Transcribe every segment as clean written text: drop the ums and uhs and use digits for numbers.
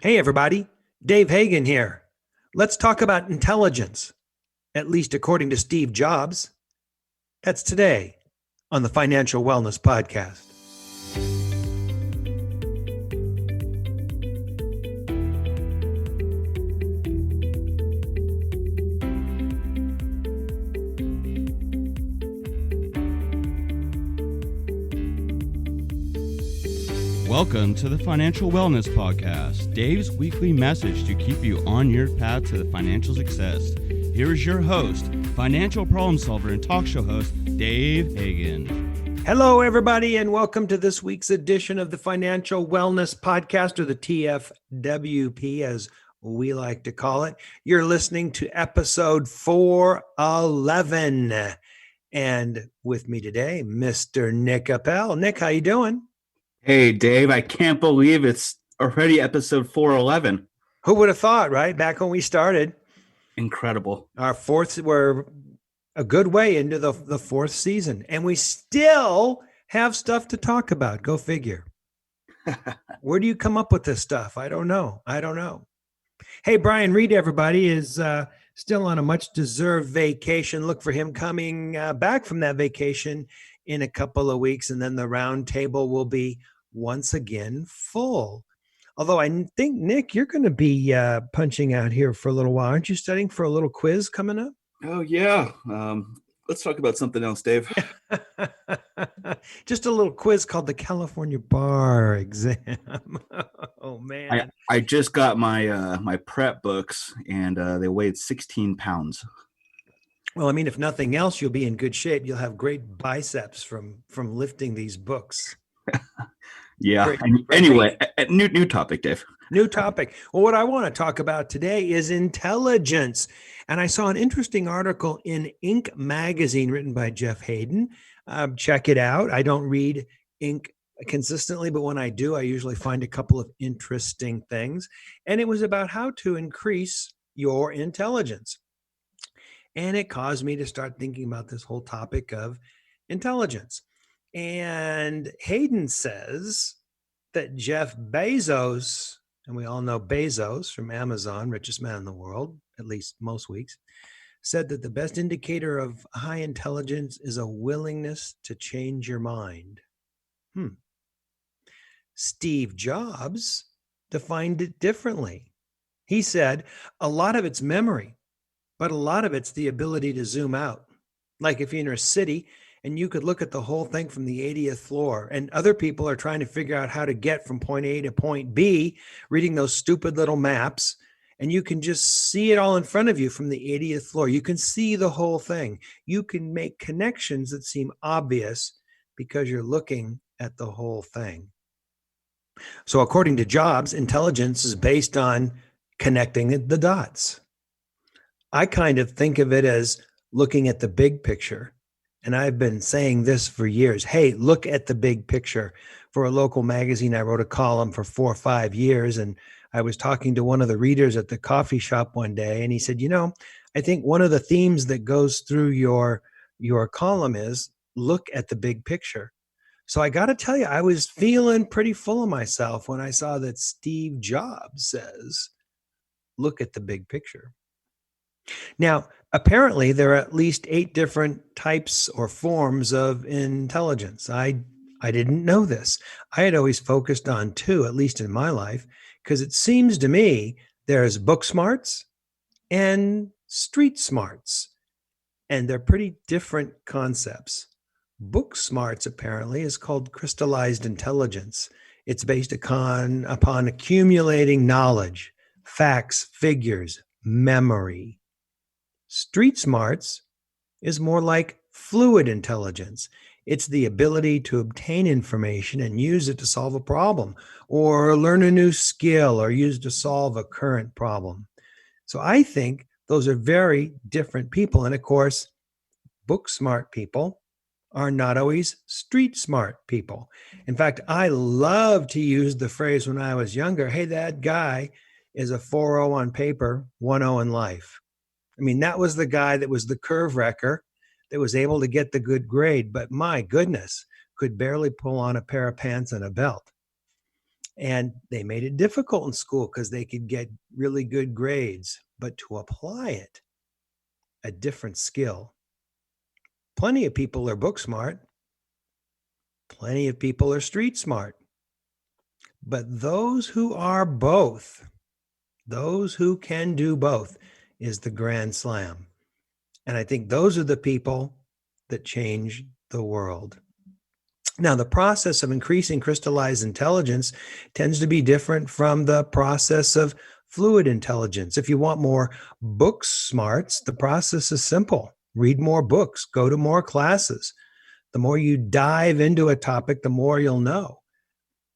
Hey, everybody. Dave Hagan here. Let's talk about intelligence, at least according to Steve Jobs. That's today on the Financial Wellness Podcast. Welcome to the Financial Wellness Podcast, Dave's weekly message to keep you on your path to the financial success. Here is your host, financial problem solver and talk show host, Dave Hagan. Hello, everybody, and welcome to this week's edition of the Financial Wellness Podcast, or the TFWP, as we like to call it. You're listening to episode 411. And with me today, Mr. Nick Appel. Nick, how you doing? Hey, Dave, I can't believe it's already episode 411. Who would have thought, right? Back when we started. Incredible. We're a good way into the fourth season, and we still have stuff to talk about. Go figure. Where do you come up with this stuff? I don't know. Hey, Brian Reed, everybody, is still on a much-deserved vacation. Look for him coming back from that vacation in a couple of weeks, and then the round table will be once again full. Although I think, Nick, you're going to be punching out here for a little while. Aren't you studying for a little quiz coming up? Oh, yeah. Let's talk about something else, Dave. Just a little quiz called the California Bar Exam. Oh, man. I just got my prep books, and they weighed 16 pounds. Well, I mean, if nothing else, you'll be in good shape. You'll have great biceps from lifting these books. Yeah. Anyway, new topic, Dave. New topic. Well, what I want to talk about today is intelligence. And I saw an interesting article in Inc. magazine written by Jeff Hayden. Check it out. I don't read Inc. consistently, but when I do, I usually find a couple of interesting things. And it was about how to increase your intelligence. And it caused me to start thinking about this whole topic of intelligence. And Hayden says that Jeff Bezos, and we all know Bezos from Amazon, richest man in the world, at least most weeks, said that the best indicator of high intelligence is a willingness to change your mind. Steve Jobs defined it differently. He said a lot of it's memory, but a lot of it's the ability to zoom out. Like if you're in a city and you could look at the whole thing from the 80th floor, and other people are trying to figure out how to get from point A to point B, reading those stupid little maps, and you can just see it all in front of you from the 80th floor. You can see the whole thing. You can make connections that seem obvious because you're looking at the whole thing. So according to Jobs, intelligence is based on connecting the dots. I kind of think of it as looking at the big picture. And I've been saying this for years. Hey, look at the big picture. For a local magazine, I wrote a column for 4 or 5 years. And I was talking to one of the readers at the coffee shop one day. And he said, I think one of the themes that goes through your column is look at the big picture. So I got to tell you, I was feeling pretty full of myself when I saw that Steve Jobs says, look at the big picture. Now, apparently, there are at least 8 different types or forms of intelligence. I didn't know this. I had always focused on 2, at least in my life, because it seems to me there's book smarts and street smarts, and they're pretty different concepts. Book smarts, apparently, is called crystallized intelligence. It's based upon accumulating knowledge, facts, figures, memory. Street smarts is more like fluid intelligence. It's the ability to obtain information and use it to solve a problem, or learn a new skill, or use to solve a current problem. So I think those are very different people. And of course, book smart people are not always street smart people. In fact, I love to use the phrase when I was younger, hey, that guy is a 4.0 on paper, 1.0 in life. I mean, that was the guy that was the curve wrecker that was able to get the good grade, but my goodness, could barely pull on a pair of pants and a belt. And they made it difficult in school because they could get really good grades. But to apply it, a different skill. Plenty of people are book smart. Plenty of people are street smart. But those who are both, those who can do both, is the grand slam. And I think those are the people that change the world. Now, the process of increasing crystallized intelligence tends to be different from the process of fluid intelligence. If you want more book smarts, the process is simple. Read more books, go to more classes. The more you dive into a topic, the more you'll know.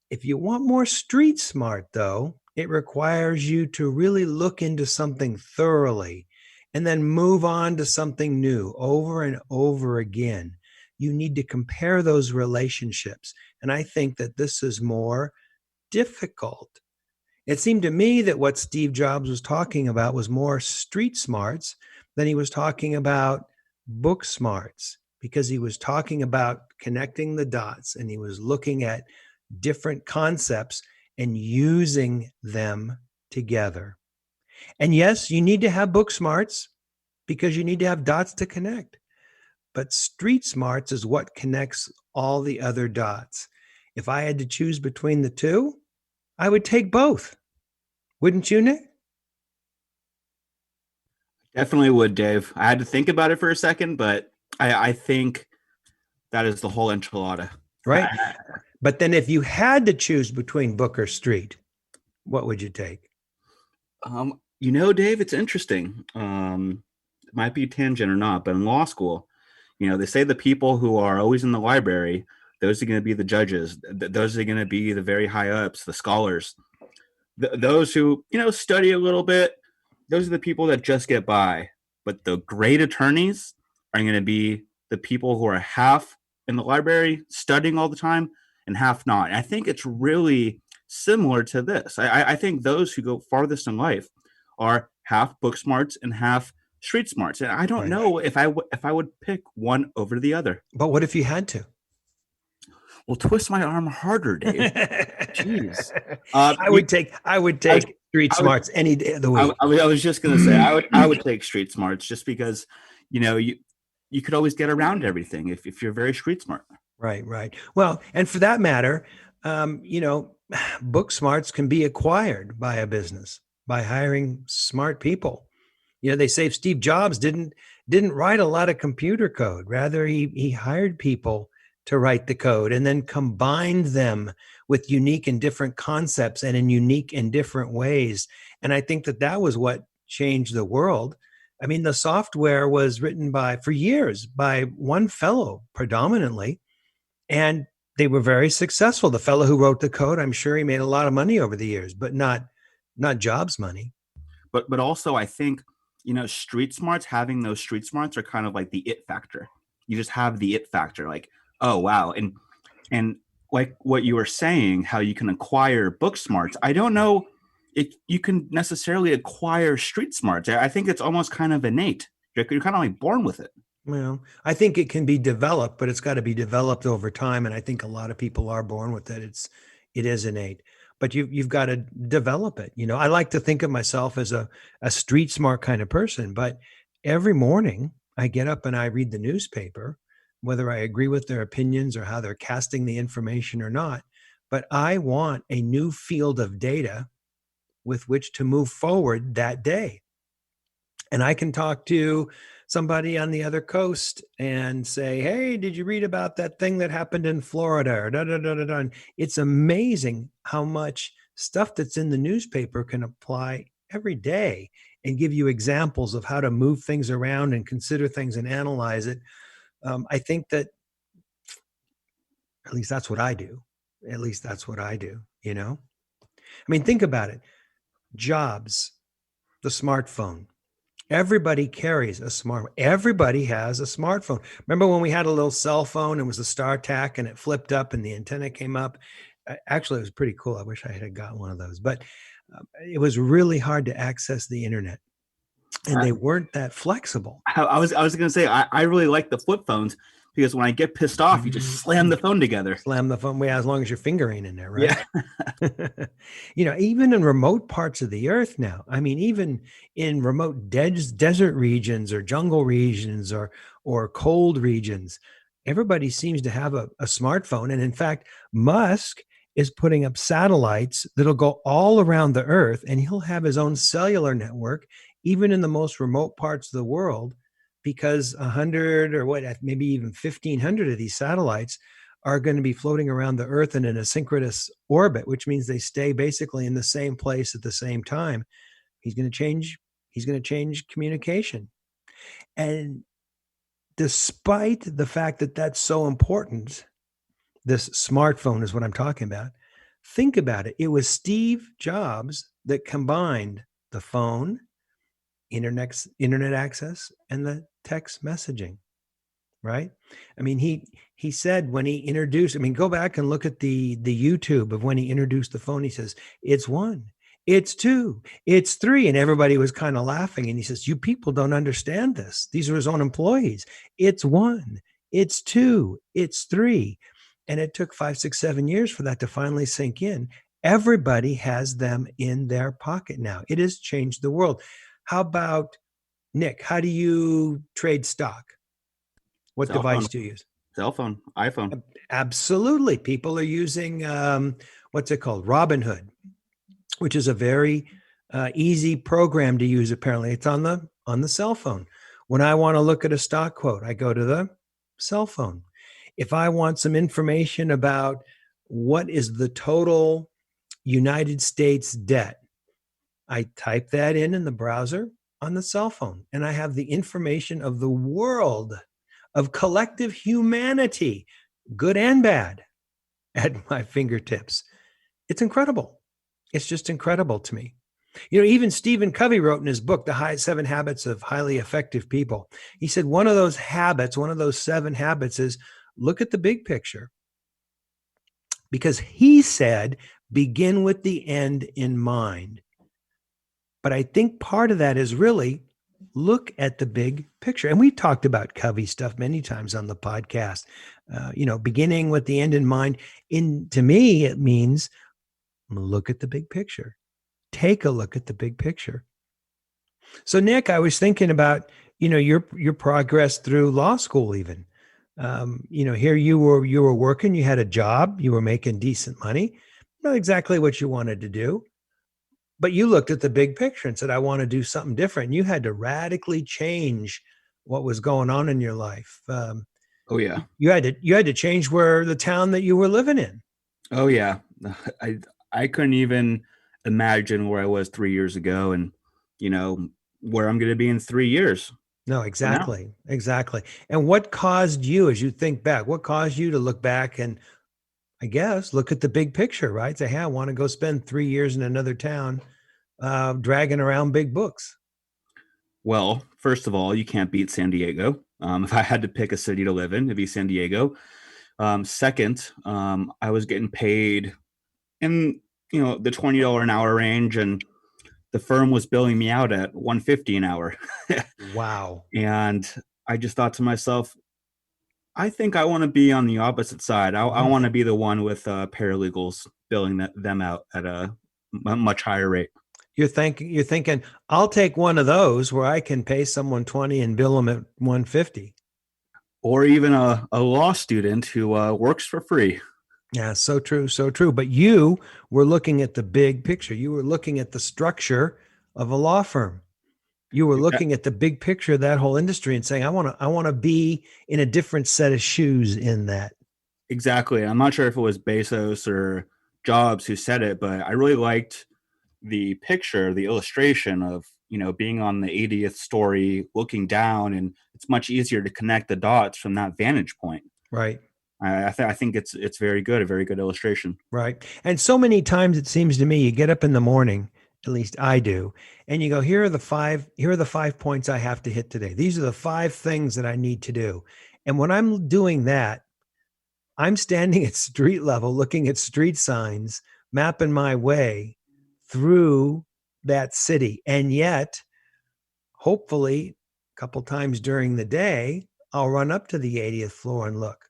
If you want more street smart, though, it requires you to really look into something thoroughly and then move on to something new over and over again. You need to compare those relationships. And I think that this is more difficult. It seemed to me that what Steve Jobs was talking about was more street smarts than he was talking about book smarts, because he was talking about connecting the dots and he was looking at different concepts and using them together. And yes, you need to have book smarts because you need to have dots to connect. But street smarts is what connects all the other dots. If I had to choose between the two, I would take both. Wouldn't you, Nick? Definitely would, Dave. I had to think about it for a second, but I think that is the whole enchilada. Right. But then if you had to choose between book or street, what would you take? Dave, it's interesting. It might be tangent or not, but in law school, they say the people who are always in the library, those are going to be the judges. Those are going to be the very high ups, the scholars. Those who, study a little bit, those are the people that just get by. But the great attorneys are going to be the people who are half in the library studying all the time and half not. And I think it's really similar to this. I think those who go farthest in life are half book smarts and half street smarts. And I don't know if I would pick one over the other. But what if you had to? Well, twist my arm harder, Dave. Jeez. I would take street smarts any day of the week. I was just going to say I would take street smarts just because, you could always get around everything if you're very street smart. Right. Well, and for that matter, book smarts can be acquired by a business by hiring smart people. They say Steve Jobs didn't write a lot of computer code. Rather, he hired people to write the code and then combined them with unique and different concepts and in unique and different ways. And I think that was what changed the world. I mean, the software was written for years by one fellow predominantly, and they were very successful. The fellow who wrote the code, I'm sure he made a lot of money over the years, but not Jobs money. But also I think, street smarts, having those street smarts are kind of like the it factor. You just have the it factor, like, oh, wow. And like what you were saying, how you can acquire book smarts. I don't know if you can necessarily acquire street smarts. I think it's almost kind of innate. You're kind of like born with it. Well, I think it can be developed, but it's got to be developed over time. And I think a lot of people are born with it. It is innate, but you've got to develop it. I like to think of myself as a street smart kind of person, but every morning I get up and I read the newspaper, whether I agree with their opinions or how they're casting the information or not. But I want a new field of data with which to move forward that day. And I can talk to somebody on the other coast and say, hey, did you read about that thing that happened in Florida? Or da, da, da, da, da. And it's amazing how much stuff that's in the newspaper can apply every day and give you examples of how to move things around and consider things and analyze it. I think that at least that's what I do. I mean, think about it. Jobs, the smartphone. Everybody carries a smartphone. Everybody has a smartphone. Remember when we had a little cell phone and it was a StarTAC and it flipped up and the antenna came up? Actually, it was pretty cool. I wish I had got one of those. But it was really hard to access the internet. And they weren't that flexible. I was going to say, I really like the flip phones because when I get pissed off, you just slam the phone together. Slam the phone. Yeah, as long as your finger ain't in there, right? Yeah. Even in remote parts of the earth now, I mean, even in remote desert regions or jungle regions or cold regions, everybody seems to have a smartphone. And in fact, Musk is putting up satellites that'll go all around the earth, and he'll have his own cellular network, even in the most remote parts of the world, because 100 or maybe even 1,500 of these satellites are going to be floating around the earth in a synchronous orbit, which means they stay basically in the same place at the same time. He's going to change communication. And despite the fact that that's so important, this smartphone is what I'm talking about. Think about it. It was Steve Jobs that combined the phone, internet access, and the text messaging, right? I mean, he said when he introduced, I mean, go back and look at the YouTube of when he introduced the phone. He says, it's one, it's two, it's three. And everybody was kind of laughing. And he says, you people don't understand this. These are his own employees. It's one, it's two, it's three. And it took 5, 6, 7 years for that to finally sink in. Everybody has them in their pocket now. It has changed the world. How about, Nick, how do you trade stock? What Cell device phone. do you use? Cell phone, iPhone. Absolutely. People are using, what's it called? Robinhood, which is a very easy program to use. Apparently it's on the cell phone. When I want to look at a stock quote, I go to the cell phone. If I want some information about what is the total United States debt, I type that in the browser on the cell phone, and I have the information of the world, of collective humanity, good and bad, at my fingertips. It's incredible. It's just incredible to me. Even Stephen Covey wrote in his book, The 7 Habits of Highly Effective People. He said one of those 7 habits is look at the big picture. Because he said, begin with the end in mind. But I think part of that is really look at the big picture. And we've talked about Covey stuff many times on the podcast, beginning with the end in mind. To me, it means look at the big picture. Take a look at the big picture. So, Nick, I was thinking about, your progress through law school even. Here you were working, you had a job, you were making decent money, not exactly what you wanted to do. But you looked at the big picture and said, I want to do something different. You had to radically change what was going on in your life. Oh yeah. You had to change the town that you were living in. Oh yeah. I couldn't even imagine where I was 3 years ago, and where I'm going to be in 3 years. No, exactly. Exactly. And what caused you, as you think back, what caused you to look back and, I guess, look at the big picture, right? Say, hey, I want to go spend 3 years in another town, dragging around big books. Well, first of all, you can't beat San Diego. If I had to pick a city to live in, it'd be San Diego. Second, I was getting paid in the $20 an hour range, and the firm was billing me out at $150 an hour. Wow. And I just thought to myself, I think I want to be on the opposite side. I want to be the one with paralegals billing them out at a much higher rate. You're thinking, I'll take one of those where I can pay someone 20 and bill them at 150. Or even a law student who works for free. Yeah, so true, so true. But you were looking at the big picture. You were looking at the structure of a law firm. You were looking at the big picture of that whole industry and saying, I want to be in a different set of shoes in that. Exactly. I'm not sure if it was Bezos or Jobs who said it, but I really liked the picture, the illustration of, being on the 80th story, looking down, and it's much easier to connect the dots from that vantage point. Right. I think it's very good, a very good illustration. Right. And so many times it seems to me you get up in the morning, at least I do, and you go, here are the 5 points I have to hit today. These are the 5 things that I need to do. And when I'm doing that, I'm standing at street level, looking at street signs, mapping my way through that city. And yet, hopefully, a couple times during the day, I'll run up to the 80th floor and look.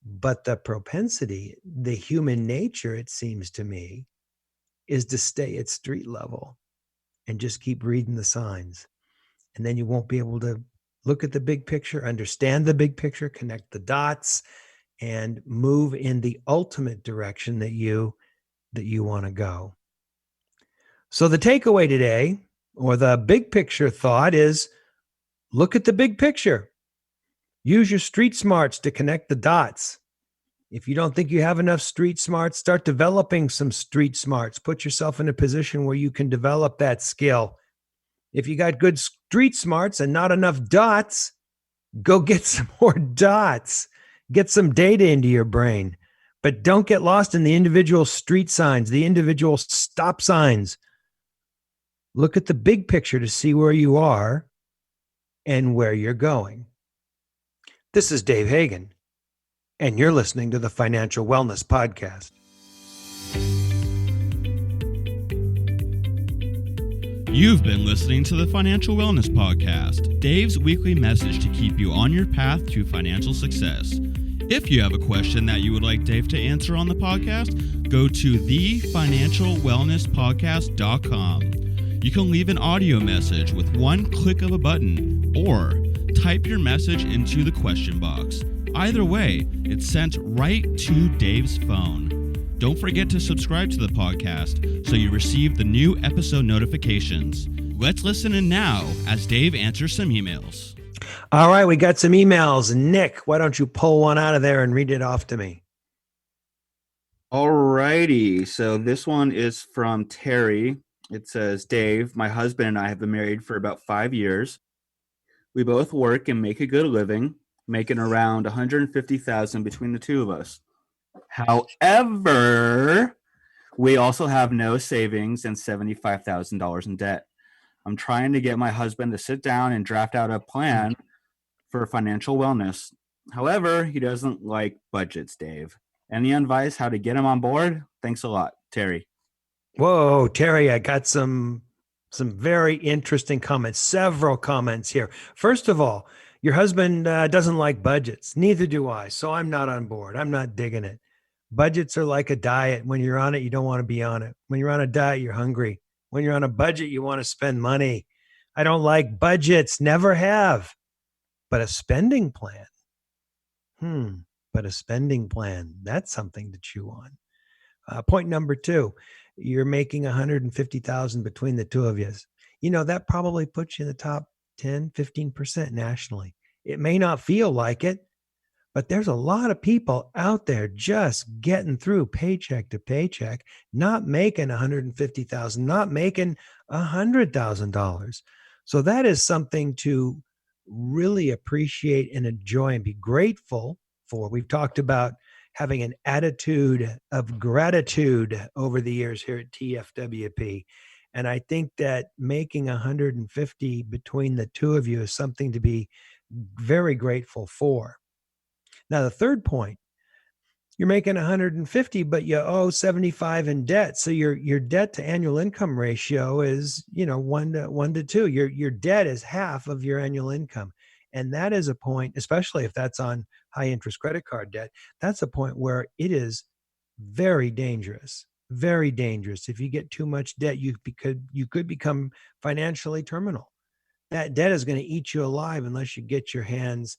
But the propensity, the human nature, it seems to me, is to stay at street level and just keep reading the signs. And then you won't be able to look at the big picture, understand the big picture, connect the dots, and move in the ultimate direction that you want to go. So the takeaway today, or the big picture thought, is look at the big picture. Use your street smarts to connect the dots. If you don't think you have enough street smarts, start developing some street smarts. Put yourself in a position where you can develop that skill. If you got good street smarts and not enough dots, go get some more dots. Get some data into your brain. But don't get lost in the individual street signs, the individual stop signs. Look at the big picture to see where you are and where you're going. This is Dave Hagan, and you're listening to the Financial Wellness Podcast. You've been listening to the Financial Wellness Podcast, Dave's weekly message to keep you on your path to financial success. If you have a question that you would like Dave to answer on the podcast, go to thefinancialwellnesspodcast.com. You can leave an audio message with one click of a button, or type your message into the question box. Either way, it's sent right to Dave's phone. Don't forget to subscribe to the podcast so you receive the new episode notifications. Let's listen in now as Dave answers some emails. All right, we got some emails. Nick, why don't you pull one out of there and read it off to me? All righty. So this one is from Terry. It says, Dave, my husband and I have been married for about 5 years. We both work and make a good living, making around $150,000 between the two of us. However, we also have no savings and $75,000 in debt. I'm trying to get my husband to sit down and draft out a plan for financial wellness. However, he doesn't like budgets, Dave. Any advice how to get him on board? Thanks a lot, Terry. Whoa, Terry, I got some very interesting comments, several comments here. First of all, your husband doesn't like budgets. Neither do I. So I'm not on board. I'm not digging it. Budgets are like a diet. When you're on it, you don't want to be on it. When you're on a diet, you're hungry. When you're on a budget, you want to spend money. I don't like budgets, never have. But a spending plan, that's something to chew on. Point number 2, you're making $150,000 between the two of you. You know, that probably puts you in the top 10, 15% nationally. It may not feel like it, but there's a lot of people out there just getting through paycheck to paycheck, not making $150,000, not making $100,000. So that is something to really appreciate and enjoy and be grateful for. We've talked about having an attitude of gratitude over the years here at TFWP. And I think that making 150 between the two of you is something to be very grateful for. Now, the third point, you're making 150, but you owe 75 in debt. So your debt to annual income ratio is, 1 to 2. Your debt is half of your annual income. And that is a point, especially if that's on high interest credit card debt, that's a point where it is very dangerous, very dangerous. If you get too much debt, you could become financially terminal. That debt is going to eat you alive unless you get your hands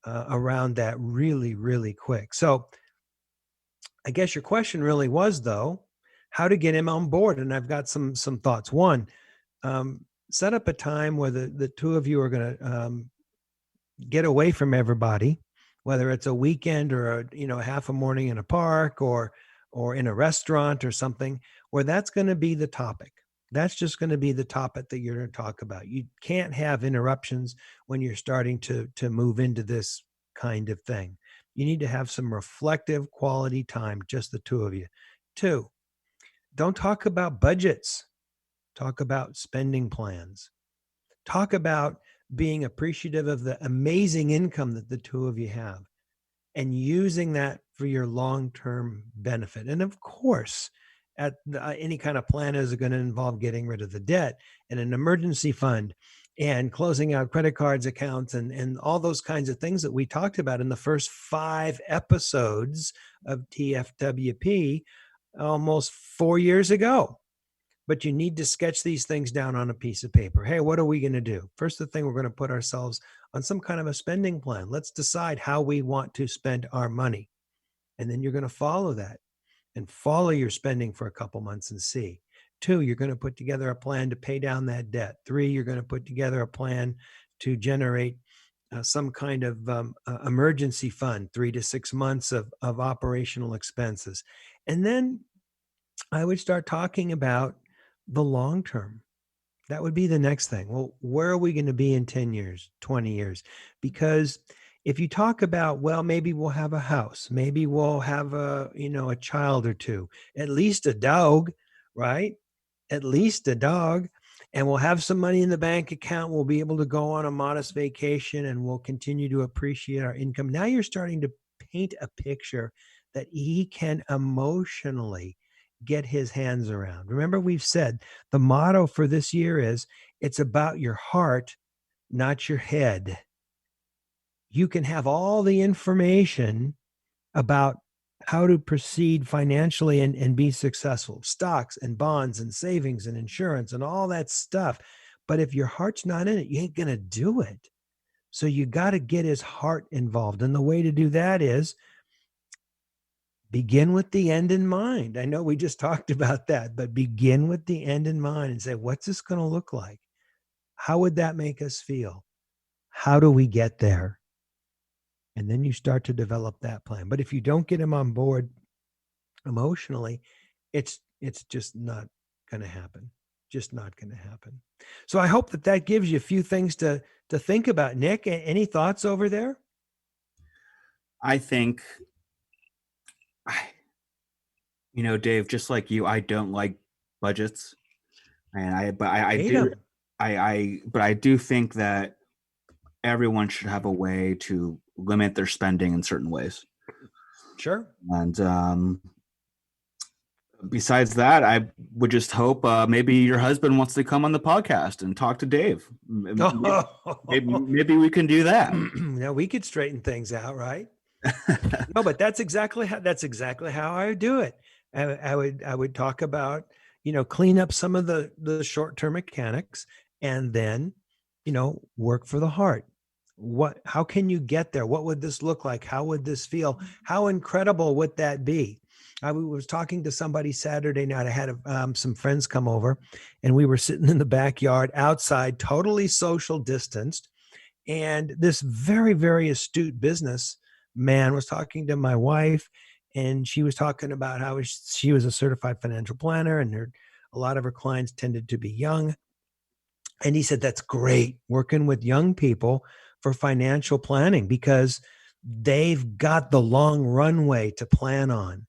around that really, really quick. So I guess your question really was, though, how to get him on board. And I've got some thoughts. One, set up a time where the two of you are going to get away from everybody, whether it's a weekend or half a morning in a park or in a restaurant or something, where that's going to be the topic. That's just going to be the topic that you're going to talk about. You can't have interruptions when you're starting to move into this kind of thing. You need to have some reflective quality time, just the two of you. 2, don't talk about budgets. Talk about spending plans. Talk about being appreciative of the amazing income that the two of you have and using that for your long-term benefit. And of course, any kind of plan is going to involve getting rid of the debt and an emergency fund and closing out credit cards, accounts, and all those kinds of things that we talked about in the first 5 episodes of TFWP almost 4 years ago. But you need to sketch these things down on a piece of paper. Hey, what are we going to do? First, the thing, we're going to put ourselves on some kind of a spending plan. Let's decide how we want to spend our money. And then you're going to follow that and follow your spending for a couple months and see. 2, you're going to put together a plan to pay down that debt. 3, you're going to put together a plan to generate some kind of emergency fund, 3 to 6 months of operational expenses. And then I would start talking about the long term. That would be the next thing. Well, where are we going to be in 10 years, 20 years? Because if you talk about, well, maybe we'll have a house, maybe we'll have a child or 2, at least a dog, right? At least a dog. And we'll have some money in the bank account. We'll be able to go on a modest vacation and we'll continue to appreciate our income. Now you're starting to paint a picture that he can emotionally get his hands around. Remember, we've said the motto for this year is, it's about your heart, not your head. You can have all the information about how to proceed financially and be successful, stocks and bonds and savings and insurance and all that stuff. But if your heart's not in it, you ain't going to do it. So you got to get his heart involved. And the way to do that is begin with the end in mind. I know we just talked about that, but begin with the end in mind and say, what's this going to look like? How would that make us feel? How do we get there? And then you start to develop that plan. But if you don't get him on board emotionally, it's just not going to happen. Just not going to happen. So I hope that gives you a few things to think about. Nick, any thoughts over there? I think, Dave, just like you, I don't like budgets, and I do think that everyone should have a way to limit their spending in certain ways. Sure. And besides that, I would just hope maybe your husband wants to come on the podcast and talk to Dave. Maybe we can do that. Now we could straighten things out, right? No, but that's exactly how I would do it. I would talk about, clean up some of the short-term mechanics, and then, work for the heart. How can you get there? What would this look like? How would this feel? How incredible would that be? I was talking to somebody Saturday night. I had some friends come over, and we were sitting in the backyard outside, totally social distanced. And this very, very astute business man was talking to my wife, and she was talking about how she was a certified financial planner, and a lot of her clients tended to be young. And he said, that's great, working with young people for financial planning, because they've got the long runway to plan on.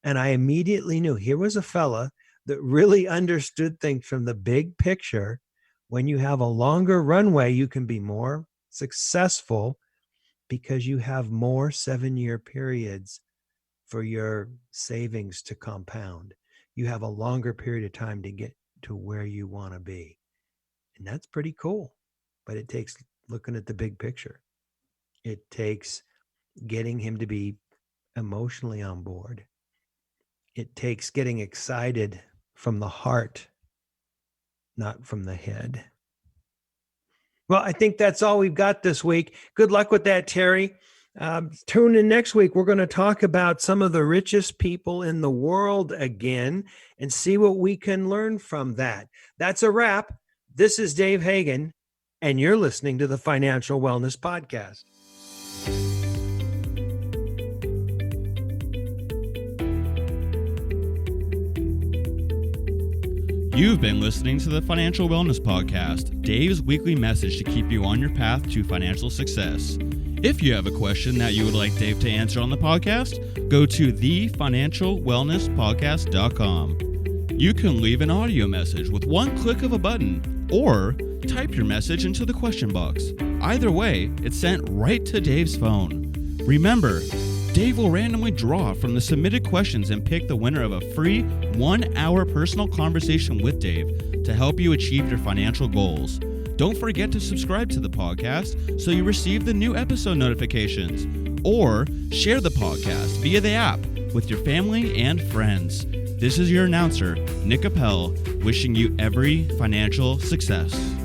And I immediately knew here was a fella that really understood things from the big picture. When you have a longer runway, you can be more successful because you have more 7-year periods for your savings to compound. You have a longer period of time to get to where you want to be. And that's pretty cool. But it takes looking at the big picture. It takes getting him to be emotionally on board. It takes getting excited from the heart, not from the head. Well, I think that's all we've got this week. Good luck with that, Terry. Tune in next week. We're going to talk about some of the richest people in the world again and see what we can learn from that. That's a wrap. This is Dave Hagan, and you're listening to the Financial Wellness Podcast. You've been listening to the Financial Wellness Podcast, Dave's weekly message to keep you on your path to financial success. If you have a question that you would like Dave to answer on the podcast, go to thefinancialwellnesspodcast.com. You can leave an audio message with one click of a button, or type your message into the question box. Either way, it's sent right to Dave's phone. Remember, Dave will randomly draw from the submitted questions and pick the winner of a free 1-hour personal conversation with Dave to help you achieve your financial goals. Don't forget to subscribe to the podcast so you receive the new episode notifications, or share the podcast via the app with your family and friends. This is your announcer, Nick Appel, wishing you every financial success.